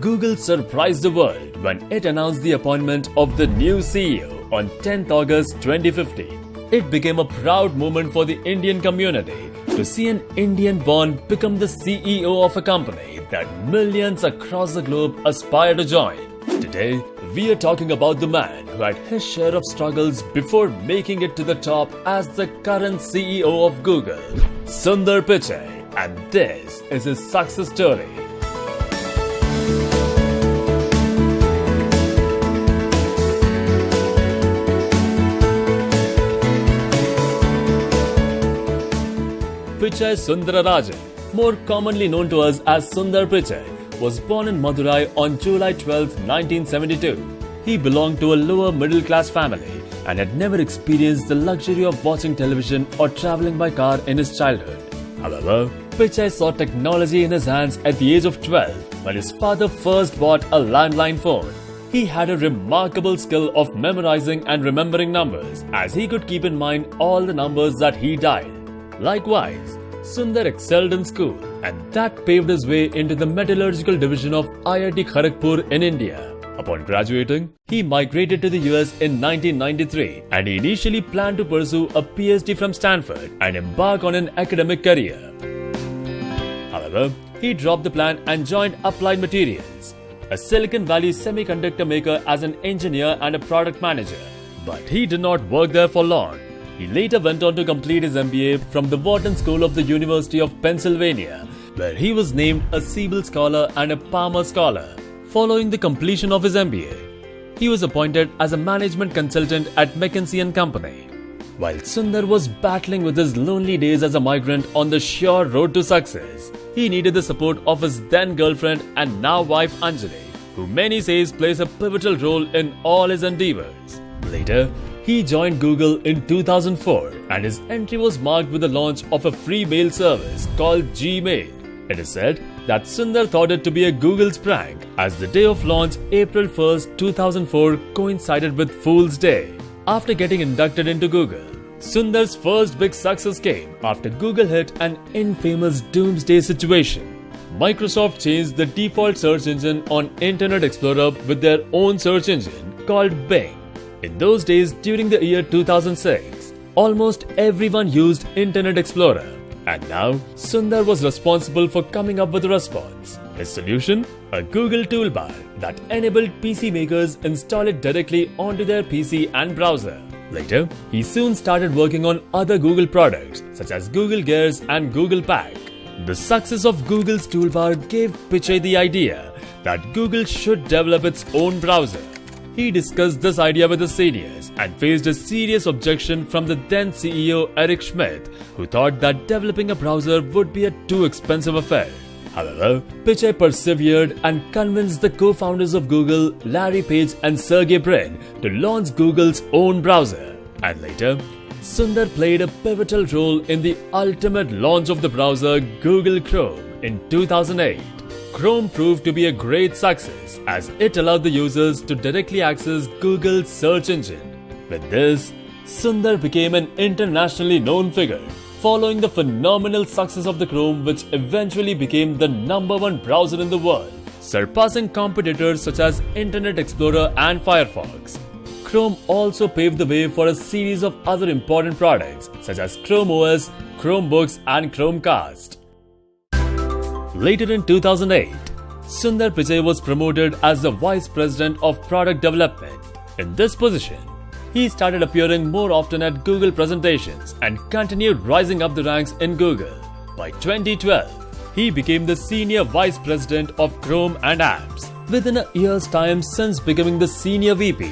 Google surprised the world when it announced the appointment of the new CEO on 10th August 2015. It became a proud moment for the Indian community to see an Indian-born become the CEO of a company that millions across the globe aspire to join. Today, we are talking about the man who had his share of struggles before making it to the top as the current CEO of Google, Sundar Pichai, and this is his success story. Pichai Sundararajan, more commonly known to us as Sundar Pichai, was born in Madurai on July 12, 1972. He belonged to a lower middle-class family and had never experienced the luxury of watching television or travelling by car in his childhood. However, Pichai saw technology in his hands at the age of 12 when his father first bought a landline phone. He had a remarkable skill of memorizing and remembering numbers, as he could keep in mind all the numbers that he dialed. Likewise, Sundar excelled in school, and that paved his way into the metallurgical division of IIT Kharagpur in India. Upon graduating, he migrated to the US in 1993, and he initially planned to pursue a PhD from Stanford and embark on an academic career. However, he dropped the plan and joined Applied Materials, a Silicon Valley semiconductor maker, as an engineer and a product manager. But he did not work there for long. He later went on to complete his MBA from the Wharton School of the University of Pennsylvania, where he was named a Siebel Scholar and a Palmer Scholar. Following the completion of his MBA, he was appointed as a management consultant at McKinsey & Company. While Sundar was battling with his lonely days as a migrant on the sure road to success, he needed the support of his then girlfriend and now wife Anjali, who many say plays a pivotal role in all his endeavors. Later, he joined Google in 2004, and his entry was marked with the launch of a free mail service called Gmail. It is said that Sundar thought it to be a Google's prank, as the day of launch, April 1st, 2004, coincided with Fool's Day. After getting inducted into Google, Sundar's first big success came after Google hit an infamous doomsday situation. Microsoft changed the default search engine on Internet Explorer with their own search engine called Bing. In those days, during the year 2006, almost everyone used Internet Explorer, and now Sundar was responsible for coming up with a response. His solution? A Google toolbar that enabled PC makers install it directly onto their PC and browser. Later, he soon started working on other Google products such as Google Gears and Google Pack. The success of Google's toolbar gave Pichai the idea that Google should develop its own browser. He discussed this idea with his seniors and faced a serious objection from the then CEO Eric Schmidt, who thought that developing a browser would be a too expensive affair. However, Pichai persevered and convinced the co-founders of Google, Larry Page and Sergey Brin, to launch Google's own browser. And later, Sundar played a pivotal role in the ultimate launch of the browser Google Chrome in 2008. Chrome proved to be a great success, as it allowed the users to directly access Google's search engine. With this, Sundar became an internationally known figure, following the phenomenal success of the Chrome, which eventually became the #1 browser in the world, surpassing competitors such as Internet Explorer and Firefox. Chrome also paved the way for a series of other important products such as Chrome OS, Chromebooks and Chromecast. Later in 2008, Sundar Pichai was promoted as the Vice President of Product Development. In this position, he started appearing more often at Google presentations and continued rising up the ranks in Google. By 2012, he became the Senior Vice President of Chrome and Apps. Within a year's time since becoming the Senior VP,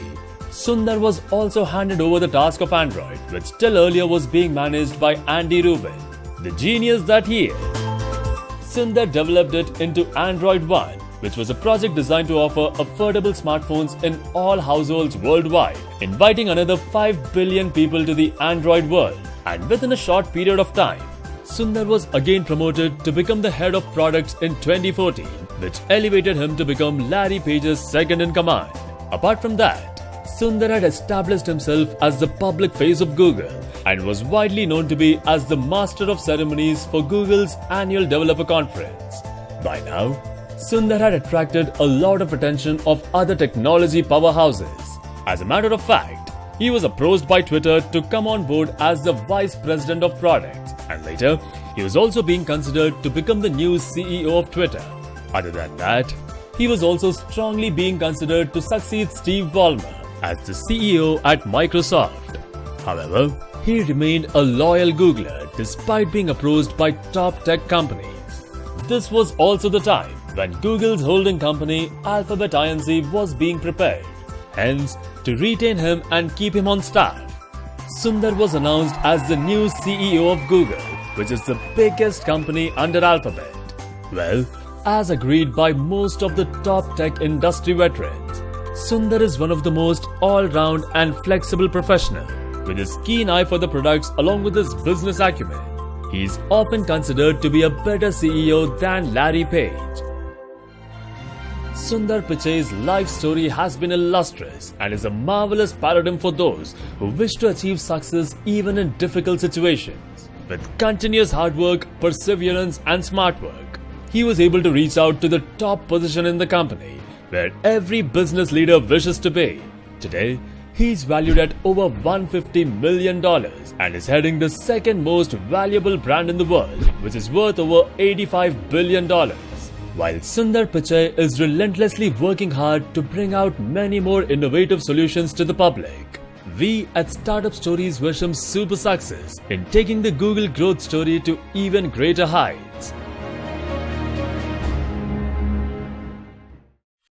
Sundar was also handed over the task of Android, which till earlier was being managed by Andy Rubin. The genius that he is, Sundar developed it into Android One, which was a project designed to offer affordable smartphones in all households worldwide, inviting another 5 billion people to the Android world. And within a short period of time, Sundar was again promoted to become the head of products in 2014, which elevated him to become Larry Page's second in command. Apart from that, Sundar had established himself as the public face of Google and was widely known to be as the master of ceremonies for Google's annual developer conference. By now, Sundar had attracted a lot of attention of other technology powerhouses. As a matter of fact, he was approached by Twitter to come on board as the Vice President of Products, and later, he was also being considered to become the new CEO of Twitter. Other than that, he was also strongly being considered to succeed Steve Ballmer as the CEO at Microsoft. However, he remained a loyal Googler despite being approached by top tech companies. This was also the time when Google's holding company Alphabet Inc. was being prepared. Hence, to retain him and keep him on staff, Sundar was announced as the new CEO of Google, which is the biggest company under Alphabet. Well, as agreed by most of the top tech industry veterans, Sundar is one of the most all-round and flexible professional. With his keen eye for the products along with his business acumen, he is often considered to be a better CEO than Larry Page. Sundar Pichai's life story has been illustrious and is a marvelous paradigm for those who wish to achieve success even in difficult situations. With continuous hard work, perseverance and smart work, he was able to reach out to the top position in the company where every business leader wishes to be. Today, he is valued at over $150 million and is heading the second most valuable brand in the world, which is worth over $85 billion. While Sundar Pichai is relentlessly working hard to bring out many more innovative solutions to the public, we at Startup Stories wish him super success in taking the Google growth story to even greater heights.